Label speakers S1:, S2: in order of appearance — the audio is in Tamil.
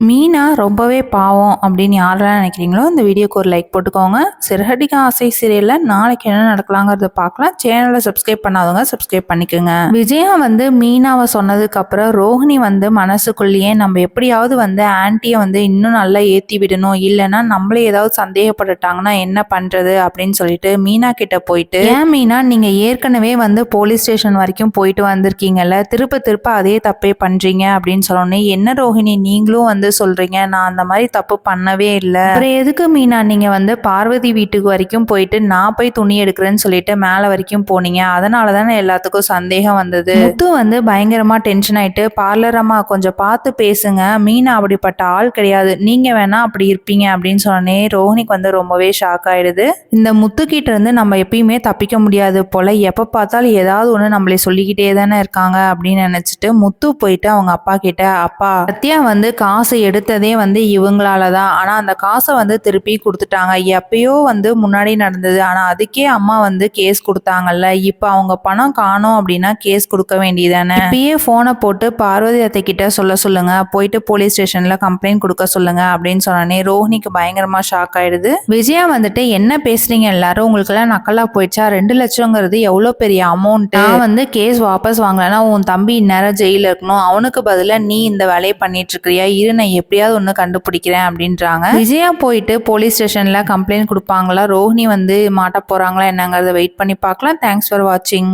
S1: மீனா ரொம்பவே பாவம் அப்படின்னு யாரெல்லாம் நினைக்கிறீங்களோ இந்த வீடியோக்கு ஒரு லைக் போட்டுக்கோங்க. சிறகடிக்க ஆசை சீரியல்ல நாளைக்கு என்ன நடக்கலாங்கிறத பார்க்கலாம். சேனலை சப்ஸ்கிரைப் பண்ணாதவங்க சப்ஸ்கிரைப் பண்ணிக்கோங்க. விஜயா மீனாவை சொன்னதுக்கு அப்புறம் ரோஹிணி மனசுக்குள்ளேயே நம்ம எப்படியாவது ஆன்ட்டியை இன்னும் நல்லா ஏற்றி விடணும், இல்லைன்னா நம்மளே ஏதாவது சந்தேகப்பட்டுட்டாங்கன்னா என்ன பண்றது அப்படின்னு சொல்லிட்டு மீனா கிட்ட போயிட்டு, ஏன் மீனா நீங்க ஏற்கனவே போலீஸ் ஸ்டேஷன் வரைக்கும் போயிட்டு வந்திருக்கீங்கல்ல, திருப்ப திருப்ப அதே தப்பே பண்றீங்க அப்படின்னு சொன்னோன்னே, என்ன ரோஹிணி நீங்களும் சொல்றீங்க, நான் அந்த மாதிரி தப்பு பண்ணவே இல்லை, அப்புறம் எதுக்கு மீனா நீங்க பார்வதி வீட்டுக்கு வரைக்கும் போயிட்டு நான் போய் துணி எடுக்கிறேன்னு சொல்லிட்டு மேல வரைக்கும் போனீங்க, அதனால தானே எல்லாத்துக்கும் சந்தேகம் வந்தது. முத்து பயங்கரமா டென்ஷன் ஆயிட்டு, பார்லர் அம்மா கொஞ்சம் பார்த்து பேசுங்க, மீனா அப்படிப்பட்ட ஆள் கிடையாது, நீங்க வேணா அப்படி இருப்பீங்க அப்படின்னு சொன்னே ரோஹிணிக்கு ரொம்பவே ஷாக் ஆயிடுது. இந்த முத்து கிட்ட இருந்து நம்ம எப்பயுமே தப்பிக்க முடியாது போல, எப்ப பார்த்தாலும் ஏதாவது ஒண்ணு நம்மளை சொல்லிக்கிட்டே தானே இருக்காங்க அப்படின்னு நினைச்சிட்டு முத்து போயிட்டு அவங்க அப்பா கிட்ட, அப்பா சத்யா காசை எடுத்ததே இவங்களால தான், ஆனா அந்த காசை திருப்பி கொடுத்துட்டாங்க, எப்பயோ முன்னாடி நடந்தது, ஆனா அதுக்கே அம்மா கேஸ் கொடுத்தாங்கல்ல, இப்ப அவங்க பணம் காணோம் அப்படின்னா கேஸ் கொடுக்க வேண்டியதானே, இப்பயே போனை போட்டு பார்வதி அத்தை கிட்ட சொல்லுங்க, போயிட்டு போலீஸ் ஸ்டேஷன்ல கம்ப்ளைண்ட் கொடுக்க சொல்லுங்க அப்படின்னு சொன்னே ரோஹிணிக்கு பயங்கரமா ஷாக் ஆயிடுது. விஜயா என்ன பேசுறீங்க எல்லாரும், உங்களுக்கு எல்லாம் நக்கலா போயிடுச்சா, 2 லட்சங்கிறது எவ்வளவு பெரிய அமௌண்ட், நான் கேஸ் வாபஸ் வாங்கலன்னா உன் தம்பி இந்நேரம் ஜெயில இருக்கணும், அவனுக்கு பதிலா நீ இந்த வேலையை பண்ணிட்டு இருக்கிறியா, இரு நான் எப்படியாவது ஒன்று கண்டுபிடிக்கிறேன் அப்படின்றாங்க. விஜயா போயிட்டு போலீஸ் ஸ்டேஷன்ல கம்ப்ளைண்ட் கொடுப்பாங்களா, ரோஹிணி மாட்ட போறாங்களா என்னங்கிறத வெயிட் பண்ணி பார்க்கலாம். தேங்க்ஸ் ஃபார் வாட்சிங்.